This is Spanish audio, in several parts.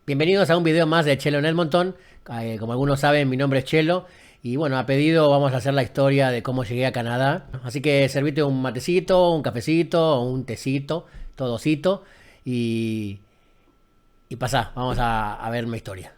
Bienvenidos a un video más de Chelo en el Montón. Como algunos saben, mi nombre es Chelo. Y bueno, a pedido vamos a hacer la historia de cómo llegué a Canadá. Así que servite un matecito, un cafecito, un tecito, todocito. Y, y pasá, vamos a ver mi historia.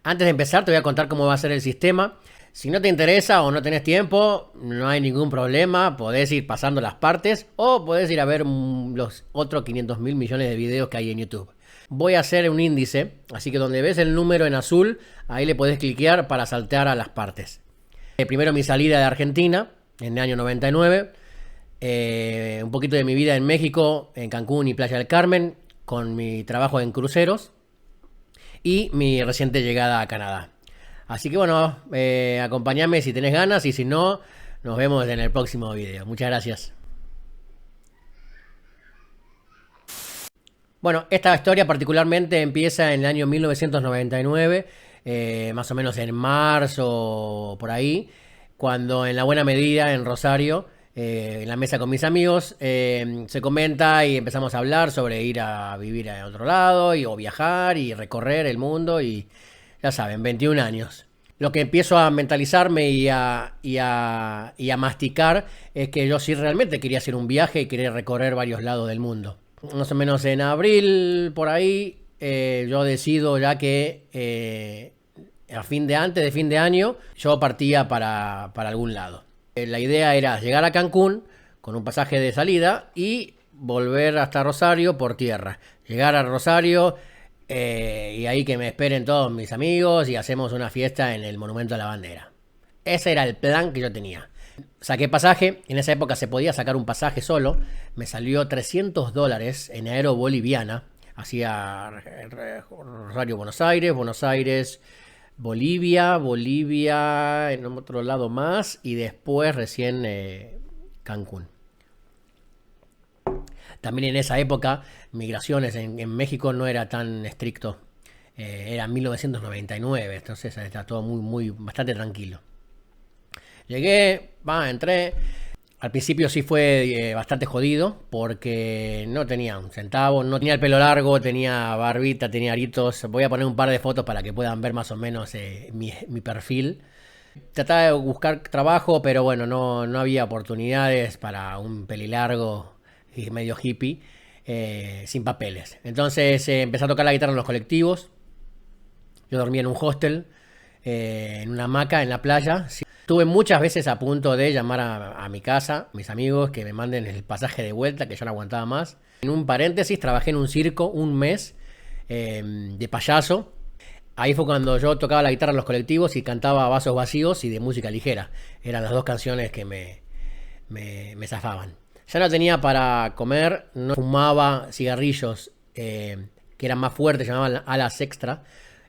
Antes de empezar te voy a contar cómo va a ser el sistema. Si no te interesa o no tenés tiempo, no hay ningún problema. Podés ir pasando las partes o podés ir a ver los otros 500 mil millones de videos que hay en YouTube. Voy a hacer un índice, así que donde ves el número en azul, ahí le podés cliquear para saltear a las partes. Primero mi salida de Argentina, en el año 99. Un poquito de mi vida en México, en Cancún y Playa del Carmen, con mi trabajo en cruceros. Y mi reciente llegada a Canadá. Así que bueno, acompáñame si tenés ganas y si no, nos vemos en el próximo video. Muchas gracias. Bueno, esta historia particularmente empieza en el año 1999, más o menos en marzo, por ahí, cuando en la buena medida en Rosario, en la mesa con mis amigos, se comenta y empezamos a hablar sobre ir a vivir a otro lado o viajar y recorrer el mundo y ya saben, 21 años. Lo que empiezo a mentalizarme y a masticar es que yo sí realmente quería hacer un viaje y quería recorrer varios lados del mundo. Más o menos en abril, por ahí, yo decido ya que antes de fin de año, yo partía para algún lado. La idea era llegar a Cancún con un pasaje de salida y volver hasta Rosario por tierra. Llegar a Rosario y ahí que me esperen todos mis amigos y hacemos una fiesta en el Monumento a la Bandera. Ese era el plan que yo tenía. Saqué pasaje, en esa época se podía sacar un pasaje solo, me salió $300 en Aero Boliviana, hacía Rosario, Buenos Aires, Bolivia, en otro lado más y después recién Cancún. También en esa época, migraciones en México no era tan estricto, era 1999, entonces está todo bastante tranquilo. Llegué, entré. Al principio sí fue bastante jodido porque no tenía un centavo, no tenía el pelo largo, tenía barbita, tenía aritos. Voy a poner un par de fotos para que puedan ver más o menos mi perfil. Trataba de buscar trabajo, pero bueno, no había oportunidades para un pelilargo y medio hippie sin papeles. Entonces empecé a tocar la guitarra en los colectivos. Yo dormía en un hostel, en una hamaca en la playa. Estuve muchas veces a punto de llamar a mi casa, mis amigos, que me manden el pasaje de vuelta, que yo no aguantaba más. En un paréntesis, trabajé en un circo un mes de payaso. Ahí fue cuando yo tocaba la guitarra en los colectivos y cantaba Vasos Vacíos y de música ligera. Eran las dos canciones que me zafaban. Ya no tenía para comer, no fumaba cigarrillos que eran más fuertes, llamaban alas extra.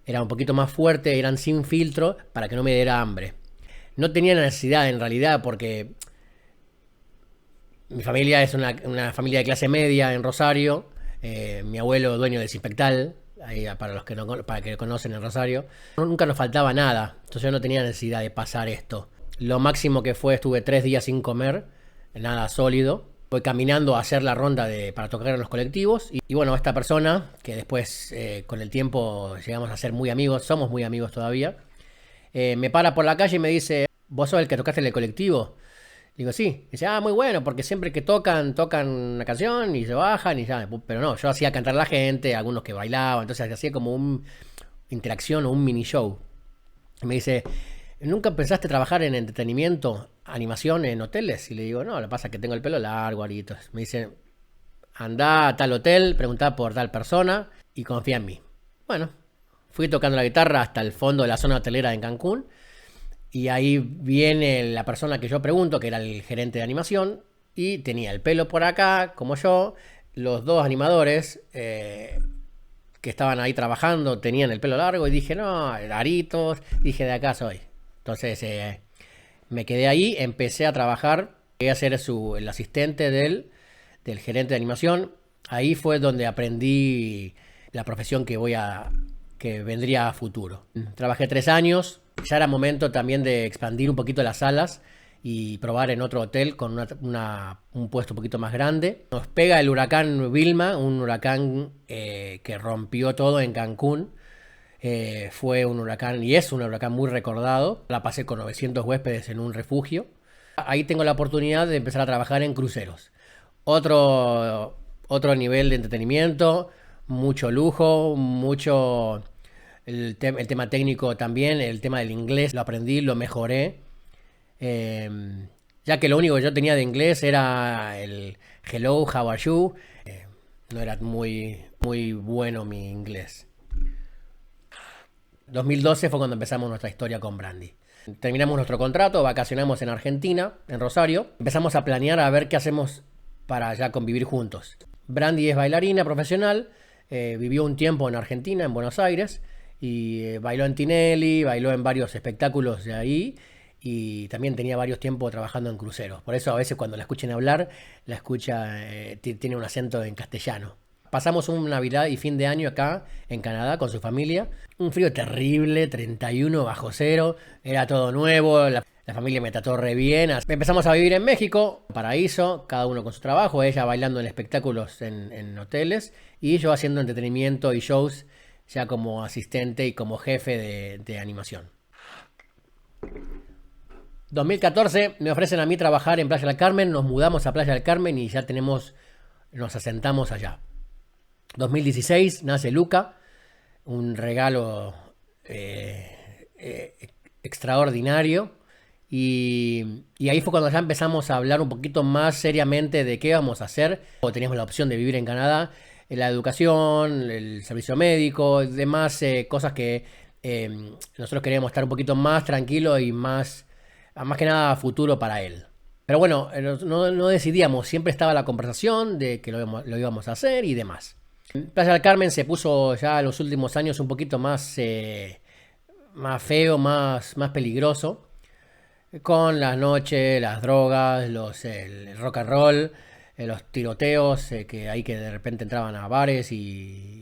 Eran un poquito más fuertes, eran sin filtro para que no me diera hambre. No tenía necesidad en realidad porque mi familia es una familia de clase media en Rosario. Mi abuelo dueño de Desinfectal, ahí para los que para que conocen en Rosario. Nunca nos faltaba nada, entonces yo no tenía necesidad de pasar esto. Lo máximo que fue, estuve 3 días sin comer, nada sólido. Voy caminando a hacer la ronda para tocar en los colectivos. Y bueno, esta persona, que después con el tiempo llegamos a ser muy amigos, somos muy amigos todavía. Me para por la calle y me dice, ¿vos sos el que tocaste en el colectivo? Digo, sí. Dice, muy bueno, porque siempre que tocan una canción y se bajan y ya. Pero no, yo hacía cantar a la gente, algunos que bailaban, entonces hacía como una interacción o un mini show. Y me dice, ¿nunca pensaste trabajar en entretenimiento, animación en hoteles? Y le digo, no, lo que pasa es que tengo el pelo largo, aritos. Me dice, anda a tal hotel, preguntá por tal persona y confía en mí. Bueno, fui tocando la guitarra hasta el fondo de la zona hotelera en Cancún. Y ahí viene la persona que yo pregunto, que era el gerente de animación. Y tenía el pelo por acá, como yo. Los dos animadores que estaban ahí trabajando tenían el pelo largo. Y dije, no, aritos. Dije, de acá soy. Entonces me quedé ahí, empecé a trabajar. Llegué a ser el asistente del gerente de animación. Ahí fue donde aprendí la profesión que vendría a futuro. Trabajé 3 años, ya era momento también de expandir un poquito las alas y probar en otro hotel con un puesto un poquito más grande. Nos pega el huracán Vilma, un huracán que rompió todo en Cancún. Fue un huracán y es un huracán muy recordado. La pasé con 900 huéspedes en un refugio. Ahí tengo la oportunidad de empezar a trabajar en cruceros. Otro nivel de entretenimiento, mucho lujo, mucho... el tema técnico también, el tema del inglés lo aprendí, lo mejoré. Ya que lo único que yo tenía de inglés era el hello, how are you. No era muy bueno mi inglés. 2012 fue cuando empezamos nuestra historia con Brandy. Terminamos nuestro contrato, vacacionamos en Argentina, en Rosario. Empezamos a planear a ver qué hacemos para ya convivir juntos. Brandy es bailarina profesional, vivió un tiempo en Argentina, en Buenos Aires, y bailó en Tinelli, bailó en varios espectáculos de ahí, y también tenía varios tiempos trabajando en cruceros. Por eso a veces cuando la escuchen hablar, tiene un acento en castellano. Pasamos una Navidad y fin de año acá en Canadá con su familia. Un frío terrible, 31 bajo cero, era todo nuevo, la familia me trató re bien. Empezamos a vivir en México, paraíso, cada uno con su trabajo, ella bailando en espectáculos en hoteles y yo haciendo entretenimiento y shows ya como asistente y como jefe de animación. 2014 me ofrecen a mí trabajar en Playa del Carmen, nos mudamos a Playa del Carmen y ya nos asentamos allá. 2016 nace Luca, un regalo extraordinario y ahí fue cuando ya empezamos a hablar un poquito más seriamente de qué íbamos a hacer. Teníamos la opción de vivir en Canadá, la educación, el servicio médico, demás cosas que nosotros queríamos estar un poquito más tranquilos y más que nada futuro para él. Pero bueno, no decidíamos, siempre estaba la conversación de que lo íbamos a hacer y demás. Playa del Carmen se puso ya en los últimos años un poquito más feo, más peligroso, con las noches, las drogas, el rock and roll, los tiroteos que de repente entraban a bares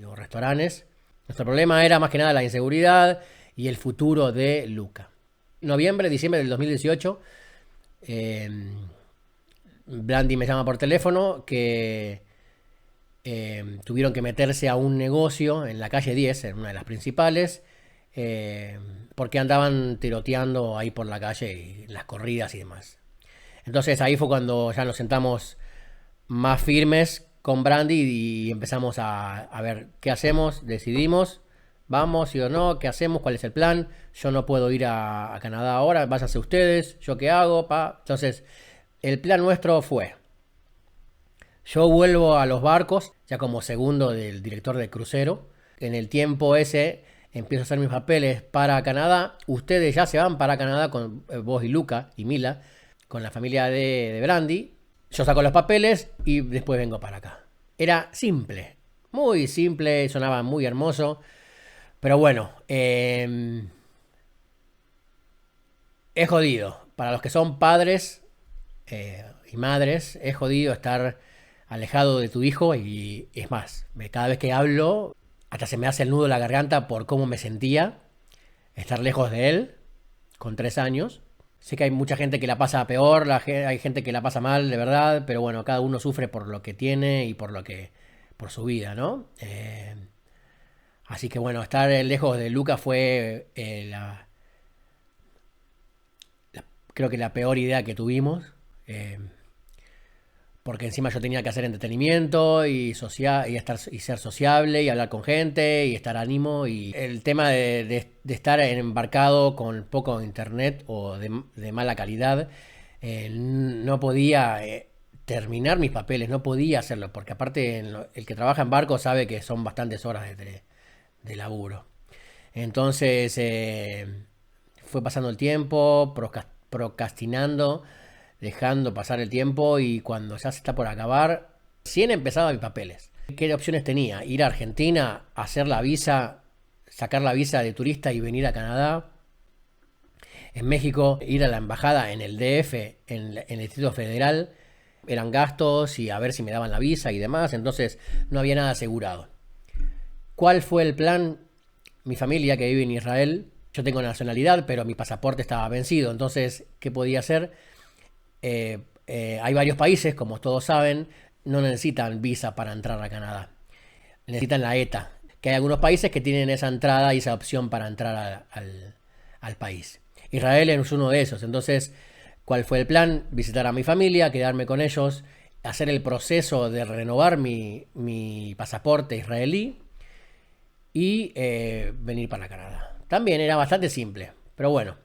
o restaurantes. Nuestro problema era más que nada la inseguridad y el futuro de Luca. Diciembre del 2018, Brandy me llama por teléfono que tuvieron que meterse a un negocio en la calle 10, en una de las principales, porque andaban tiroteando ahí por la calle y las corridas y demás. Entonces ahí fue cuando ya nos sentamos más firmes con Brandy y empezamos a ver qué hacemos, decidimos, vamos sí o no, qué hacemos, cuál es el plan. Yo no puedo ir a Canadá ahora, váyanse ustedes, yo qué hago, Entonces el plan nuestro fue: yo vuelvo a los barcos, ya como segundo del director de crucero. En el tiempo ese empiezo a hacer mis papeles para Canadá. Ustedes ya se van para Canadá con vos y Luca y Mila, con la familia de Brandy. Yo saco los papeles y después vengo para acá. Era simple, muy simple, sonaba muy hermoso. Pero bueno, es jodido. Para los que son padres y madres, es jodido estar alejado de tu hijo y es más, cada vez que hablo hasta se me hace el nudo en la garganta por cómo me sentía estar lejos de él con 3 años. Sé que hay mucha gente que la pasa peor, hay gente que la pasa mal, de verdad, pero bueno, cada uno sufre por lo que tiene y por su vida, ¿no? Así que bueno, estar lejos de Luca fue creo que la peor idea que tuvimos. Porque encima yo tenía que hacer entretenimiento y ser sociable y hablar con gente y estar ánimo. Y el tema de estar embarcado con poco internet o de mala calidad, no podía terminar mis papeles, no podía hacerlo, porque aparte el que trabaja en barco sabe que son bastantes horas de laburo. Entonces fue pasando el tiempo, procrastinando, dejando pasar el tiempo, y cuando ya se está por acabar, recién empezaba mis papeles. ¿Qué opciones tenía? Ir a Argentina, hacer la visa, sacar la visa de turista y venir a Canadá. En México, ir a la embajada en el DF, en el Distrito Federal. Eran gastos y a ver si me daban la visa y demás, entonces no había nada asegurado. ¿Cuál fue el plan? Mi familia, que vive en Israel, yo tengo nacionalidad, pero mi pasaporte estaba vencido, entonces, ¿qué podía hacer? hay varios países, como todos saben, no necesitan visa para entrar a Canadá. Necesitan la ETA, que hay algunos países que tienen esa entrada y esa opción para entrar al país. Israel es uno de esos. Entonces, ¿cuál fue el plan? Visitar a mi familia, quedarme con ellos, hacer el proceso de renovar mi pasaporte israelí y venir para Canadá. También era bastante simple, pero bueno,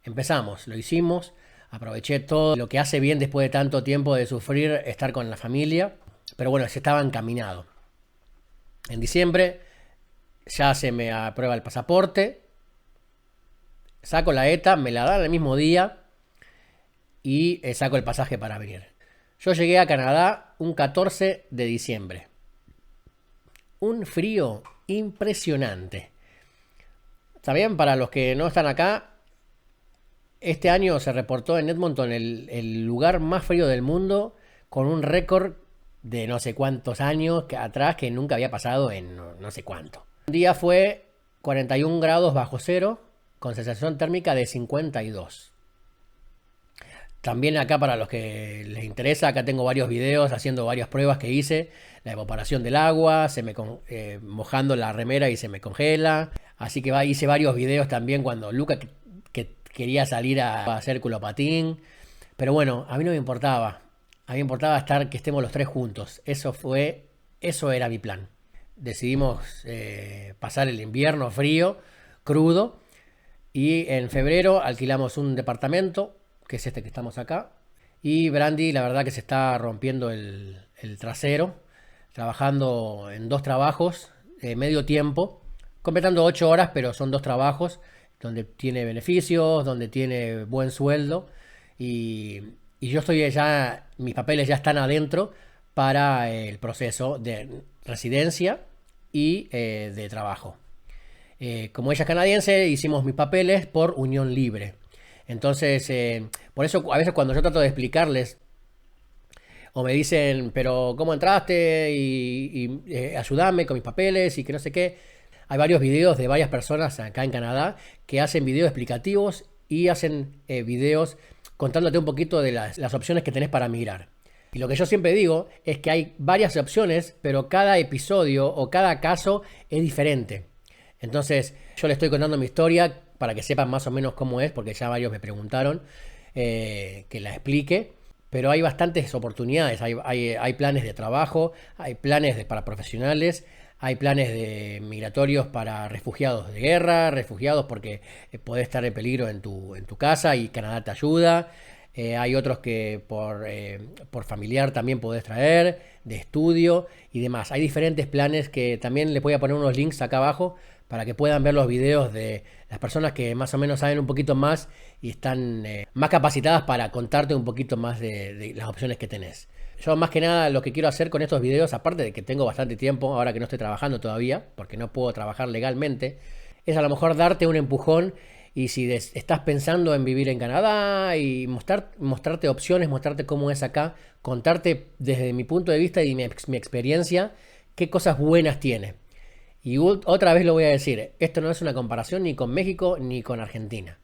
empezamos, lo hicimos, aproveché todo lo que hace bien después de tanto tiempo de sufrir estar con la familia, pero bueno, se estaba encaminado. En diciembre ya se me aprueba el pasaporte, saco la ETA, me la dan el mismo día y saco el pasaje para venir. Yo llegué a Canadá un 14 de diciembre. Un frío impresionante. También para los que no están acá, este año se reportó en Edmonton el lugar más frío del mundo con un récord de no sé cuántos años atrás que nunca había pasado en no sé cuánto. Un día fue 41 grados bajo cero con sensación térmica de 52. También acá para los que les interesa, acá tengo varios videos haciendo varias pruebas que hice. La evaporación del agua, mojando la remera y se me congela. Así que hice varios videos también cuando Luca que quería salir a hacer culopatín. Pero bueno, a mí no me importaba. A mí me importaba que estemos los tres juntos. Eso era mi plan. Decidimos pasar el invierno frío, crudo. Y en febrero alquilamos un departamento, que es este que estamos acá. Y Brandy, la verdad que se está rompiendo el trasero, trabajando en 2 trabajos, medio tiempo, completando 8 horas, pero son 2 trabajos, donde tiene beneficios, donde tiene buen sueldo. Y yo estoy ya, mis papeles ya están adentro para el proceso de residencia y de trabajo. Como ella es canadiense, hicimos mis papeles por unión libre. Entonces, por eso a veces cuando yo trato de explicarles, o me dicen, pero ¿cómo entraste? Y ayúdame con mis papeles y que no sé qué. Hay varios videos de varias personas acá en Canadá que hacen videos explicativos y hacen videos contándote un poquito de las opciones que tenés para migrar. Y lo que yo siempre digo es que hay varias opciones, pero cada episodio o cada caso es diferente. Entonces, yo le estoy contando mi historia para que sepan más o menos cómo es, porque ya varios me preguntaron que la explique. Pero hay bastantes oportunidades, hay planes de trabajo, hay planes para profesionales, hay planes de migratorios para refugiados de guerra, refugiados porque podés estar en peligro en tu casa y Canadá te ayuda. Hay otros que por familiar también podés traer, de estudio y demás. Hay diferentes planes que también les voy a poner unos links acá abajo para que puedan ver los videos de las personas que más o menos saben un poquito más y están más capacitadas para contarte un poquito más de las opciones que tenés. Yo más que nada lo que quiero hacer con estos videos, aparte de que tengo bastante tiempo, ahora que no estoy trabajando todavía, porque no puedo trabajar legalmente, es a lo mejor darte un empujón y si estás pensando en vivir en Canadá y mostrarte opciones, mostrarte cómo es acá, contarte desde mi punto de vista y mi experiencia qué cosas buenas tiene. Y otra vez lo voy a decir, esto no es una comparación ni con México ni con Argentina.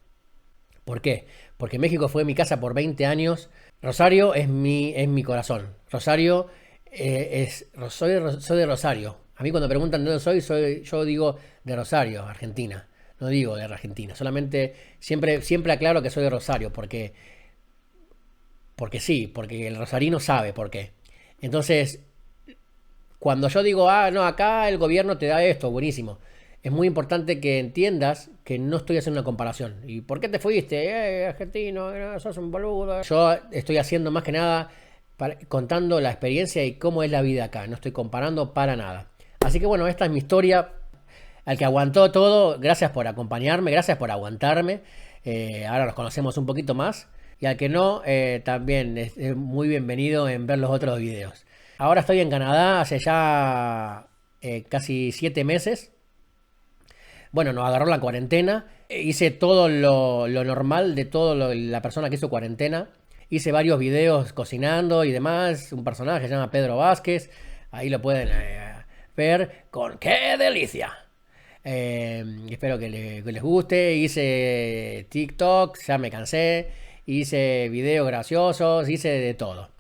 ¿Por qué? Porque México fue mi casa por 20 años. Rosario es mi corazón. Rosario soy de Rosario. A mí cuando preguntan de dónde soy, yo digo de Rosario, Argentina. No digo de Argentina. Solamente siempre aclaro que soy de Rosario porque sí, porque el rosarino sabe por qué. Entonces, cuando yo digo, no, acá el gobierno te da esto, buenísimo. Es muy importante que entiendas que no estoy haciendo una comparación. ¿Y por qué te fuiste? Argentino, sos un boludo. Yo estoy haciendo más que nada contando la experiencia y cómo es la vida acá. No estoy comparando para nada. Así que bueno, esta es mi historia. Al que aguantó todo, gracias por acompañarme, gracias por aguantarme. Ahora nos conocemos un poquito más. Y al que no, también es muy bienvenido en ver los otros videos. Ahora estoy en Canadá hace ya casi 7 meses. Bueno, nos agarró la cuarentena. Hice todo lo normal de la persona que hizo cuarentena. Hice varios videos cocinando y demás. Un personaje que se llama Pedro Vázquez. Ahí lo pueden ver con ¡qué delicia! Espero que les guste. Hice TikTok, ya me cansé. hice videos graciosos, hice de todo.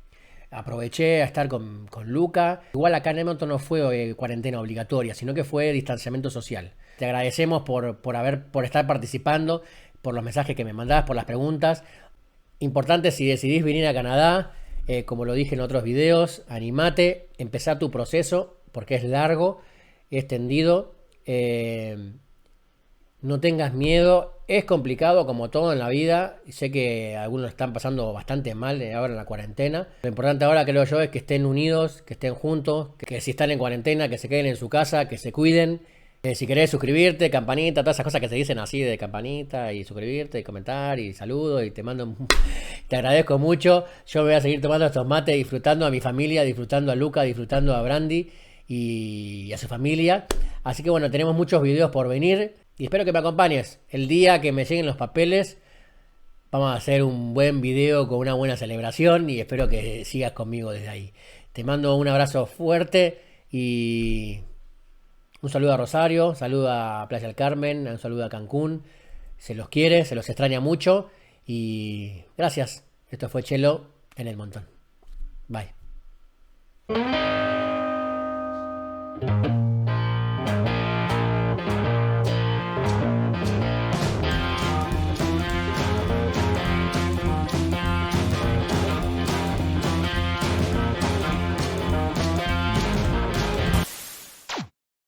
Aproveché a estar con Luca. Igual acá en Edmonton no fue cuarentena obligatoria, sino que fue distanciamiento social. Te agradecemos por estar participando, por los mensajes que me mandás, por las preguntas. Importante, si decidís venir a Canadá, como lo dije en otros videos, animate, empezá tu proceso, porque es largo, es tendido. No tengas miedo, es complicado como todo en la vida. Sé que algunos están pasando bastante mal ahora en la cuarentena. Lo importante ahora, creo yo, es que estén unidos, que estén juntos, que si están en cuarentena, que se queden en su casa, que se cuiden. Si querés suscribirte, campanita, todas esas cosas que se dicen así de campanita y suscribirte y comentar y saludo y te mando te agradezco mucho. Yo me voy a seguir tomando estos mates, disfrutando a mi familia, disfrutando a Luca, disfrutando a Brandy y a su familia. Así que bueno, tenemos muchos videos por venir y espero que me acompañes. El día que me lleguen los papeles vamos a hacer un buen video con una buena celebración y espero que sigas conmigo desde ahí. Te mando un abrazo fuerte y un saludo a Rosario, un saludo a Playa del Carmen, un saludo a Cancún. Se los quiere, se los extraña mucho y gracias. Esto fue Chelo en Edmonton. Bye.